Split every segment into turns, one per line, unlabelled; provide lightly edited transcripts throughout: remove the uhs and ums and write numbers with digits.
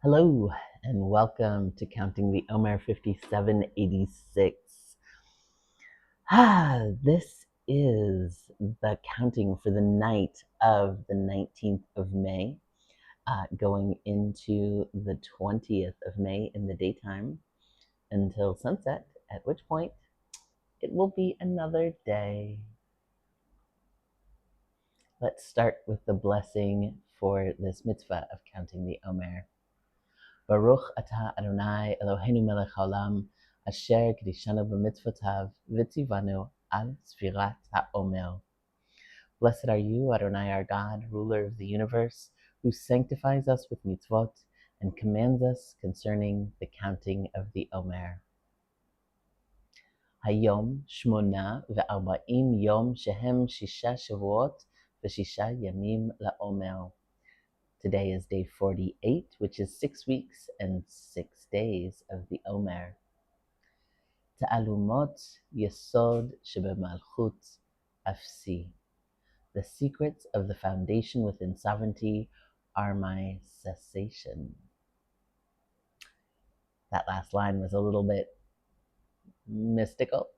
Hello and welcome to Counting the Omer 5786. This is the counting for the night of the 19th of May, going into the 20th of May in the daytime until sunset, at which point it will be another day. Let's start with the blessing for this mitzvah of counting the Omer. Baruch atah Adonai Eloheinu melech haolam, asher kedishanu b'mitzvotav v'tzivanu al sfirat ha'omer. Blessed are you, Adonai our God, ruler of the universe, who sanctifies us with mitzvot and commands us concerning the counting of the Omer. Hayom shmona ve'arba'im yom shehem shisha shavuot v'shisha yamim la'omer. Today is day 48, which is 6 weeks and 6 days of the Omer. Ta'alumot yesod shebemalchut afsi. The secrets of the foundation within sovereignty are my cessation. That last line was a little bit mystical.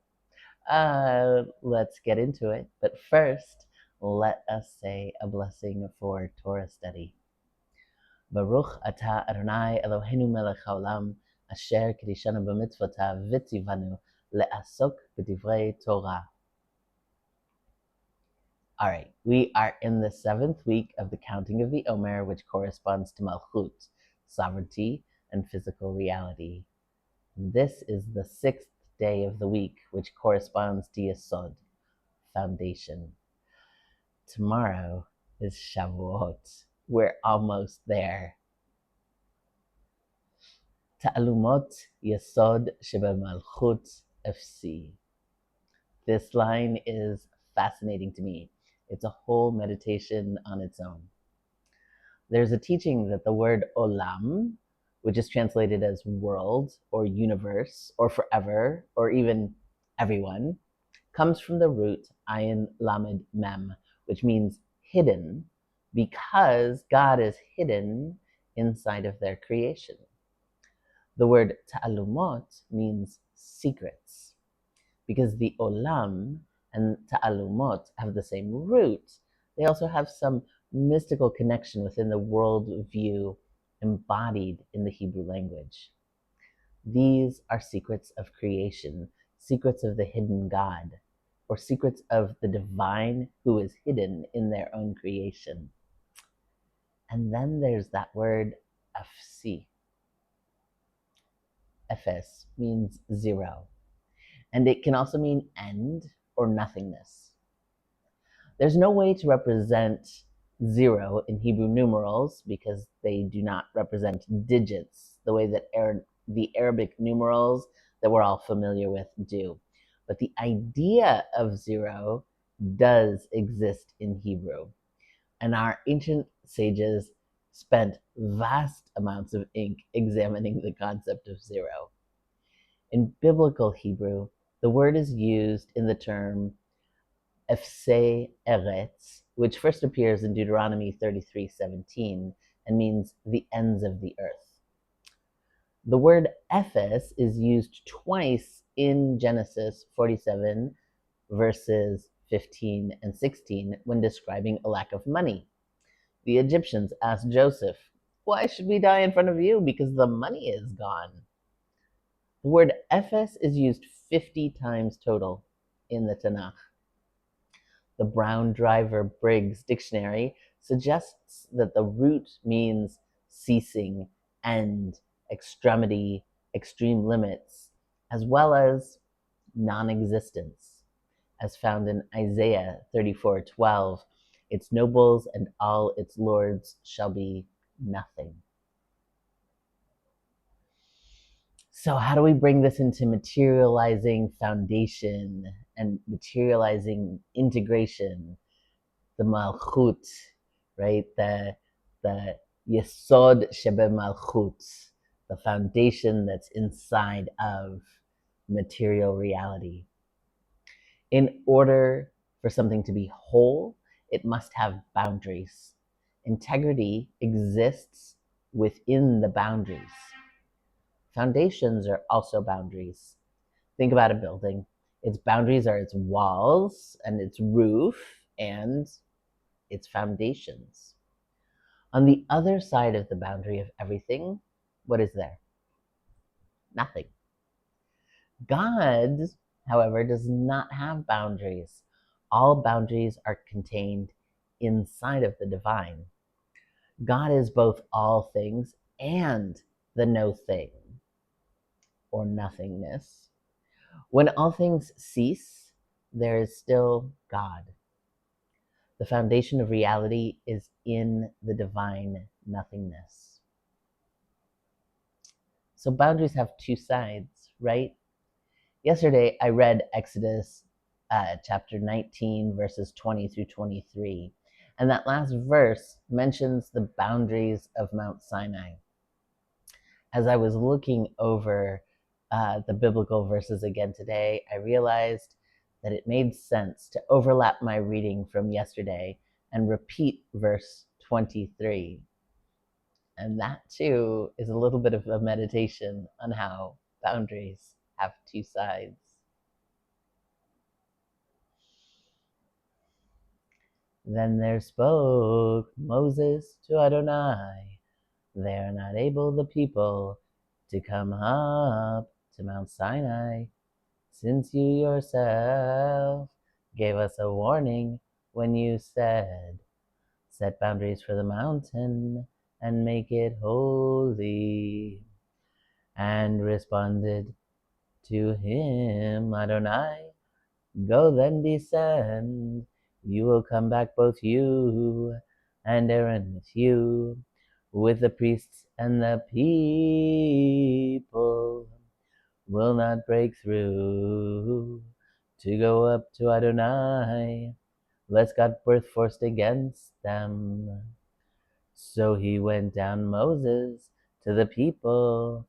Let's get into it. But first, let us say a blessing for Torah study. Baruch atah Adonai Eloheinu melech haolam, asher kedishanu b'mitzvotav v'tzivanu le'asok b'divrei Torah. All right, we are in the 7th week of the counting of the Omer, which corresponds to Malchut, sovereignty and physical reality. This is the 6th day of the week, which corresponds to Yesod, foundation. Tomorrow is Shavuot. We're almost there. Ta'alumot yesod shebemalchut FC. This line is fascinating to me. It's a whole meditation on its own. There's a teaching that the word olam, which is translated as world or universe or forever or even everyone, comes from the root ayin lamed mem, which means hidden, because God is hidden inside of their creation. The word ta'alumot means secrets, because the olam and ta'alumot have the same root. They also have some mystical connection within the world view embodied in the Hebrew language. These are secrets of creation, secrets of the hidden God, or secrets of the divine who is hidden in their own creation. And then there's that word afsi. Ephes means zero, and it can also mean end or nothingness. There's no way to represent zero in Hebrew numerals because they do not represent digits the way that the Arabic numerals that we're all familiar with do. But the idea of zero does exist in Hebrew, and our ancient sages spent vast amounts of ink examining the concept of zero. In biblical Hebrew, the word is used in the term efsei eretz, which first appears in Deuteronomy 33:17 and means the ends of the earth. The word ephes is used twice in Genesis 47, verses 15 and 16, when describing a lack of money. The Egyptians asked Joseph, "Why should we die in front of you? Because the money is gone." The word ephes is used 50 times total in the Tanakh. The Brown Driver Briggs Dictionary suggests that the root means ceasing, end, extremity, extreme limits, as well as non-existence. As found in Isaiah 34:12, its nobles and all its lords shall be nothing. So how do we bring this into materializing foundation and materializing integration? The malchut, right? The yesod shebe malchut, the foundation that's inside of material reality. In order for something to be whole, it must have boundaries. Integrity exists within the boundaries. Foundations are also boundaries. Think about a building. Its boundaries are its walls and its roof and its foundations. On the other side of the boundary of everything, what is there? Nothing. God, however, does not have boundaries. All boundaries are contained inside of the divine. God is both all things and the no thing, or nothingness. When all things cease, there is still God. The foundation of reality is in the divine nothingness. So boundaries have two sides, right? Yesterday, I read Exodus chapter 19, verses 20 through 23. And that last verse mentions the boundaries of Mount Sinai. As I was looking over the biblical verses again today, I realized that it made sense to overlap my reading from yesterday and repeat verse 23. And that too is a little bit of a meditation on how boundaries have two sides. Then there spoke Moses to Adonai, they are not able, the people, to come up to Mount Sinai, since you yourself gave us a warning when you said, set boundaries for the mountain and make it holy. And responded to him Adonai, go then descend, you will come back, both you and Aaron with you, with the priests, and the people will not break through to go up to Adonai, lest God birth forced against them. So he went down, Moses, to the people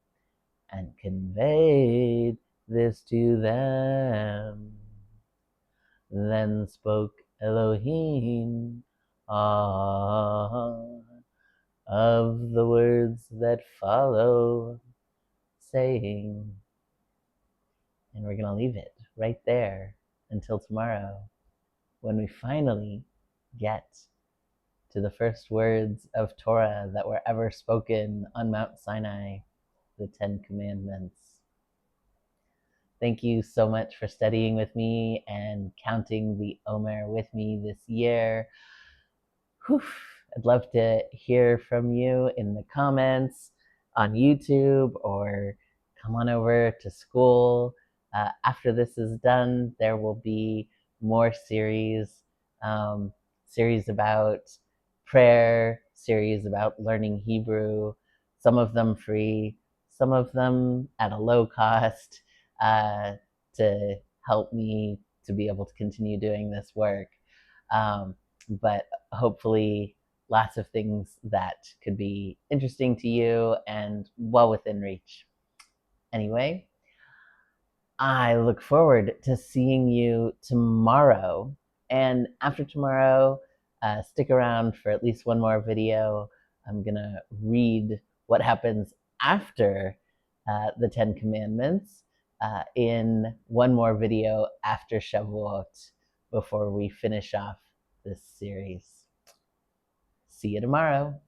and conveyed this to them. Then spoke Elohim of the words that follow, saying, and we're going to leave it right there until tomorrow, when we finally get to the first words of Torah that were ever spoken on Mount Sinai, the 10 Commandments. Thank you so much for studying with me and counting the Omer with me this year. Whew. I'd love to hear from you in the comments on YouTube, or come on over to school. After this is done, there will be more series about prayer, series about learning Hebrew, some of them free, some of them at a low cost, to help me to be able to continue doing this work. But hopefully lots of things that could be interesting to you and well within reach. Anyway, I look forward to seeing you tomorrow. And after tomorrow, stick around for at least one more video. I'm going to read what happens after the 10 Commandments in one more video after Shavuot, before we finish off this series. See you tomorrow.